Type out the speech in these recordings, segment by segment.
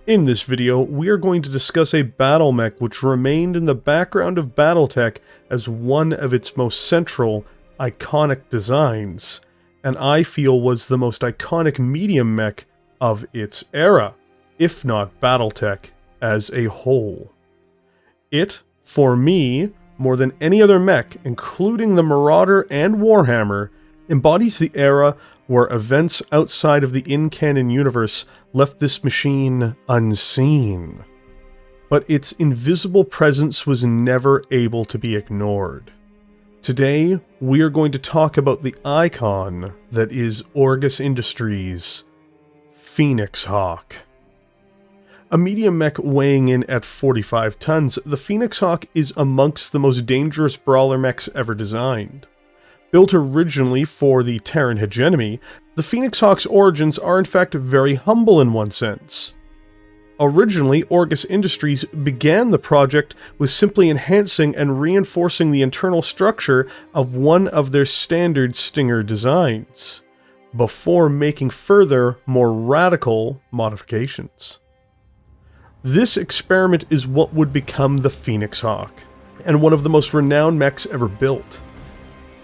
In this video, we are going to discuss a battle mech which remained in the background of Battletech as one of its most central, iconic designs, and I feel was the most iconic medium mech of its era, if not Battletech as a whole. It, for me, more than any other mech, including the Marauder and Warhammer, embodies the era where events outside of the in-canon universe left this machine unseen. But its invisible presence was never able to be ignored. Today, we are going to talk about the icon that is Orgus Industries' Phoenix Hawk. A medium mech weighing in at 45 tons, the Phoenix Hawk is amongst the most dangerous brawler mechs ever designed. Built originally for the Terran hegemony, the Phoenix Hawk's origins are in fact very humble in one sense. Originally, Orgus Industries began the project with simply enhancing and reinforcing the internal structure of one of their standard Stinger designs, before making further, more radical modifications. This experiment is what would become the Phoenix Hawk, and one of the most renowned mechs ever built.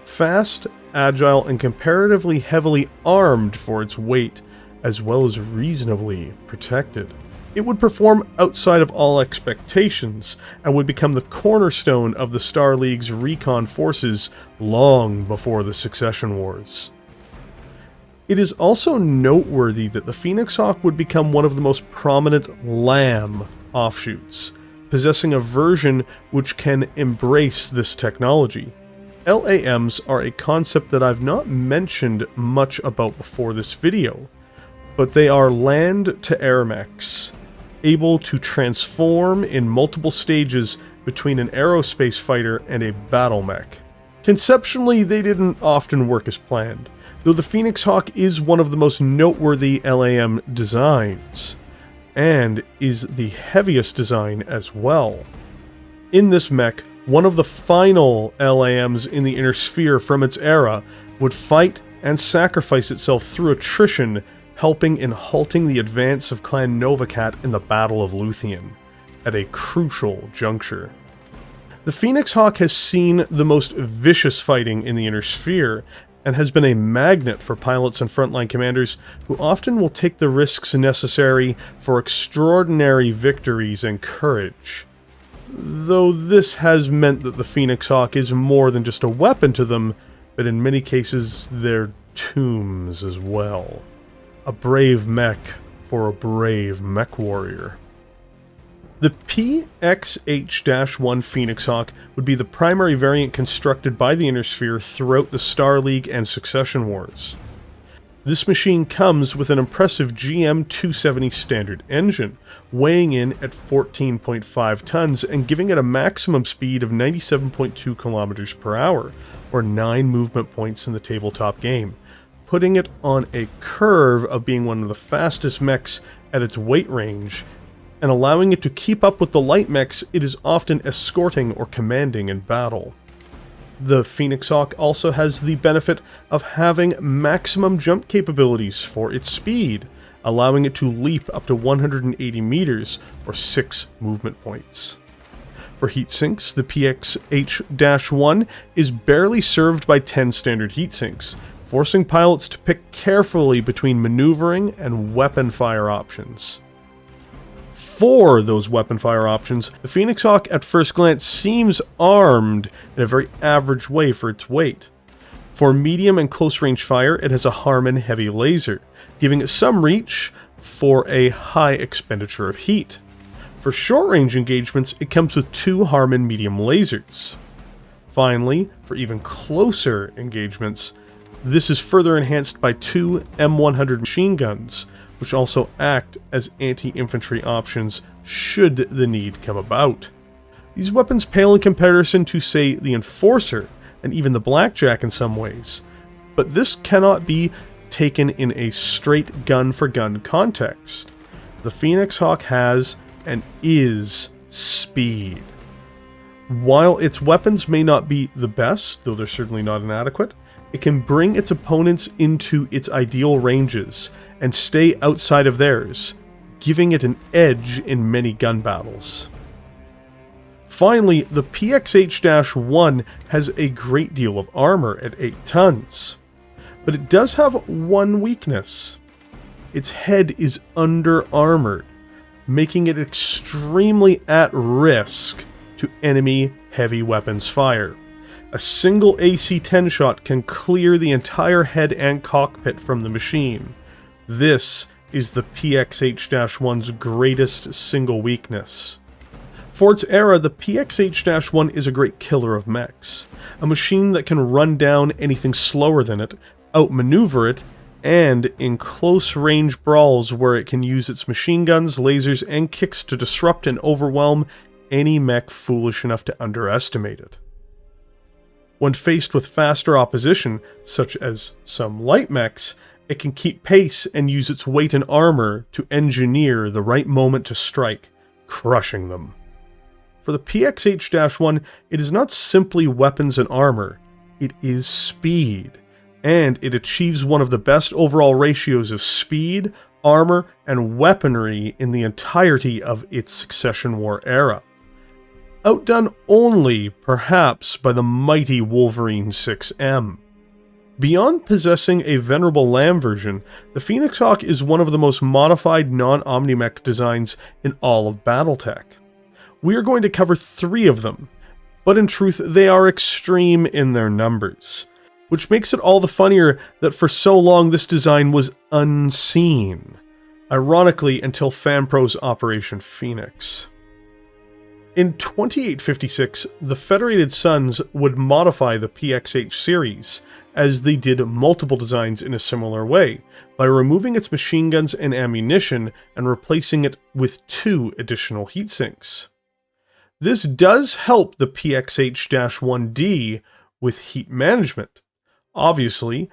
Fast, agile, and comparatively heavily armed for its weight, as well as reasonably protected. It would perform outside of all expectations, and would become the cornerstone of the Star League's recon forces long before the Succession Wars. It is also noteworthy that the Phoenix Hawk would become one of the most prominent LAM offshoots, possessing a version which can embrace this technology. LAMs are a concept that I've not mentioned much about before this video, but they are land-to-air mechs, able to transform in multiple stages between an aerospace fighter and a battle mech. Conceptually, they didn't often work as planned, though the Phoenix Hawk is one of the most noteworthy LAM designs, and is the heaviest design as well. In this mech, one of the final LAMs in the Inner Sphere from its era would fight and sacrifice itself through attrition, helping in halting the advance of Clan Novacat in the Battle of Luthien, at a crucial juncture. The Phoenix Hawk has seen the most vicious fighting in the Inner Sphere, and has been a magnet for pilots and frontline commanders who often will take the risks necessary for extraordinary victories and courage. Though this has meant that the Phoenix Hawk is more than just a weapon to them, but in many cases they're tombs as well. A brave mech for a brave mech warrior. The PXH-1 Phoenix Hawk would be the primary variant constructed by the Inner Sphere throughout the Star League and Succession Wars. This machine comes with an impressive GM270 standard engine, weighing in at 14.5 tons and giving it a maximum speed of 97.2 kilometers per hour, or 9 movement points in the tabletop game, putting it on a curve of being one of the fastest mechs at its weight range, and allowing it to keep up with the light mechs it is often escorting or commanding in battle. The Phoenix Hawk also has the benefit of having maximum jump capabilities for its speed, allowing it to leap up to 180 meters, or 6 movement points. For heatsinks, the PXH-1 is barely served by 10 standard heatsinks, forcing pilots to pick carefully between maneuvering and weapon fire options. For those weapon fire options, the Phoenix Hawk at first glance seems armed in a very average way for its weight. For medium and close range fire, it has a Harman heavy laser, giving it some reach for a high expenditure of heat. For short range engagements, it comes with 2 Harman medium lasers. Finally, for even closer engagements, this is further enhanced by 2 M100 machine guns, which also act as anti-infantry options should the need come about. These weapons pale in comparison to, say, the Enforcer, and even the Blackjack in some ways, but this cannot be taken in a straight gun-for-gun context. The Phoenix Hawk has, and is, speed. While its weapons may not be the best, though they're certainly not inadequate, it can bring its opponents into its ideal ranges, and stay outside of theirs, giving it an edge in many gun battles. Finally, the PXH-1 has a great deal of armor at 8 tons, but it does have one weakness. Its head is under-armored, making it extremely at risk to enemy heavy weapons fire. A single AC-10 shot can clear the entire head and cockpit from the machine. This is the PXH-1's greatest single weakness. For its era, the PXH-1 is a great killer of mechs, a machine that can run down anything slower than it, outmaneuver it, and in close-range brawls where it can use its machine guns, lasers, and kicks to disrupt and overwhelm any mech foolish enough to underestimate it. When faced with faster opposition, such as some light mechs, it can keep pace and use its weight and armor to engineer the right moment to strike, crushing them. For the PXH-1, it is not simply weapons and armor, it is speed, and it achieves one of the best overall ratios of speed, armor, and weaponry in the entirety of its Succession War era. Outdone only, perhaps, by the mighty Wolverine 6M. Beyond possessing a venerable LAM version, the Phoenix Hawk is one of the most modified non-Omnimech designs in all of Battletech. We are going to cover 3 of them, but in truth they are extreme in their numbers, which makes it all the funnier that for so long this design was unseen, ironically until FanPro's Operation Phoenix. In 2856, the Federated Sons would modify the PXH series, as they did multiple designs in a similar way, by removing its machine guns and ammunition and replacing it with 2 additional heatsinks. This does help the PXH-1D with heat management, obviously,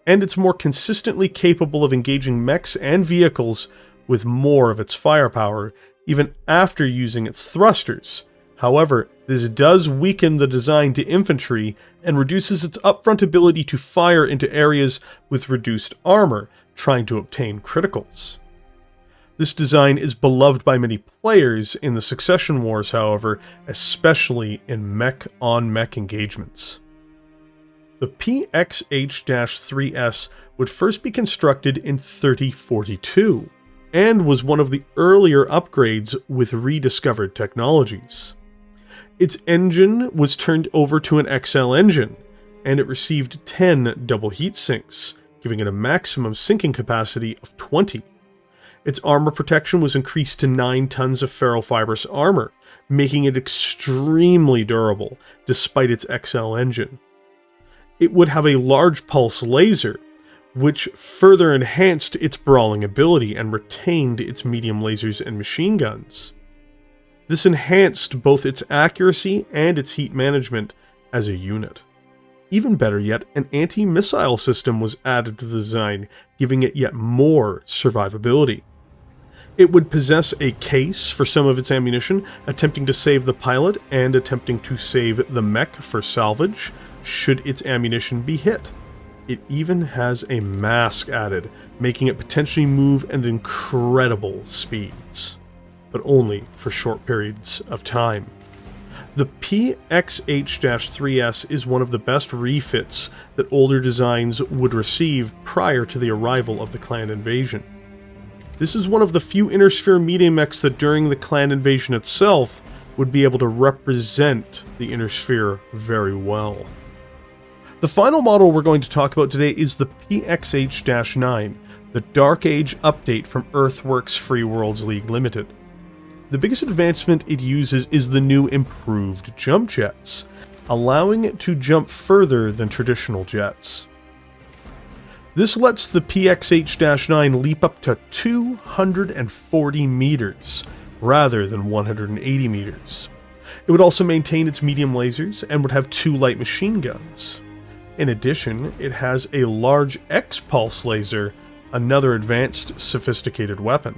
and it's more consistently capable of engaging mechs and vehicles with more of its firepower, even after using its thrusters. However, this does weaken the design to infantry and reduces its upfront ability to fire into areas with reduced armor, trying to obtain criticals. This design is beloved by many players in the Succession Wars, however, especially in mech-on-mech engagements. The PXH-3S would first be constructed in 3042, and was one of the earlier upgrades with rediscovered technologies. Its engine was turned over to an XL engine, and it received 10 double heat sinks, giving it a maximum sinking capacity of 20. Its armor protection was increased to 9 tons of ferrofibrous armor, making it extremely durable, despite its XL engine. It would have a large pulse laser, which further enhanced its brawling ability and retained its medium lasers and machine guns. This enhanced both its accuracy and its heat management as a unit. Even better yet, an anti-missile system was added to the design, giving it yet more survivability. It would possess a case for some of its ammunition, attempting to save the pilot and attempting to save the mech for salvage, should its ammunition be hit. It even has a mask added, making it potentially move at incredible speeds, but only for short periods of time. The PXH-3S is one of the best refits that older designs would receive prior to the arrival of the Clan Invasion. This is one of the few Inner Sphere media mechs that during the Clan Invasion itself would be able to represent the Inner Sphere very well. The final model we're going to talk about today is the PXH-9, the Dark Age update from Earthworks Free Worlds League Limited. The biggest advancement it uses is the new improved jump jets, allowing it to jump further than traditional jets. This lets the PXH-9 leap up to 240 meters, rather than 180 meters. It would also maintain its medium lasers and would have 2 light machine guns. In addition, it has a large X-Pulse laser, another advanced sophisticated weapon.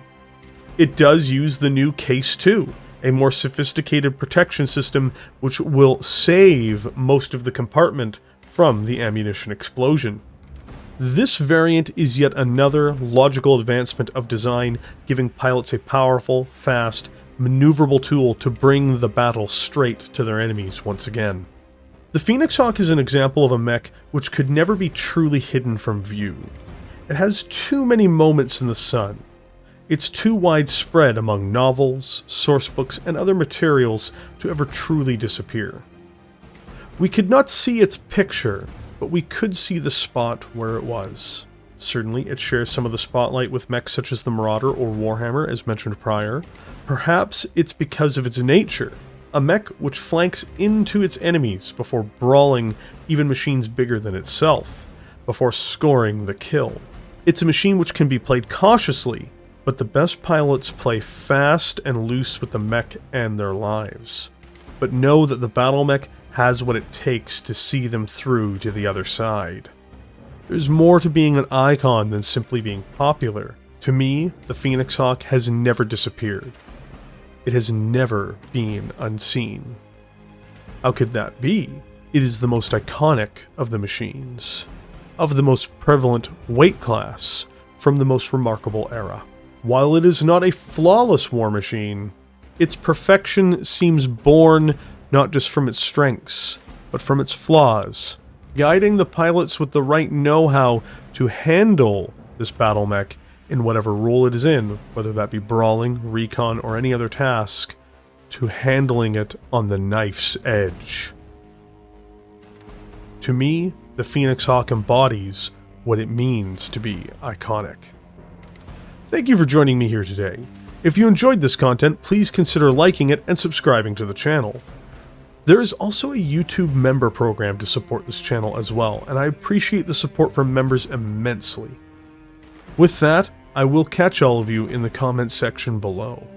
It does use the new Case 2, a more sophisticated protection system which will save most of the compartment from the ammunition explosion. This variant is yet another logical advancement of design, giving pilots a powerful, fast, maneuverable tool to bring the battle straight to their enemies once again. The Phoenix Hawk is an example of a mech which could never be truly hidden from view. It has too many moments in the sun. It's too widespread among novels, sourcebooks, and other materials to ever truly disappear. We could not see its picture, but we could see the spot where it was. Certainly, it shares some of the spotlight with mechs such as the Marauder or Warhammer, as mentioned prior. Perhaps it's because of its nature, a mech which flanks into its enemies before brawling even machines bigger than itself, before scoring the kill. It's a machine which can be played cautiously, but the best pilots play fast and loose with the mech and their lives. But know that the battle mech has what it takes to see them through to the other side. There's more to being an icon than simply being popular. To me, the Phoenix Hawk has never disappeared. It has never been unseen. How could that be? It is the most iconic of the machines, of the most prevalent weight class, from the most remarkable era. While it is not a flawless war machine, its perfection seems born not just from its strengths, but from its flaws, guiding the pilots with the right know-how to handle this battle mech in whatever role it is in, whether that be brawling, recon, or any other task, to handling it on the knife's edge. To me, the Phoenix Hawk embodies what it means to be iconic. Thank you for joining me here today. If you enjoyed this content, please consider liking it and subscribing to the channel. There is also a YouTube member program to support this channel as well, and I appreciate the support from members immensely. With that, I will catch all of you in the comments section below.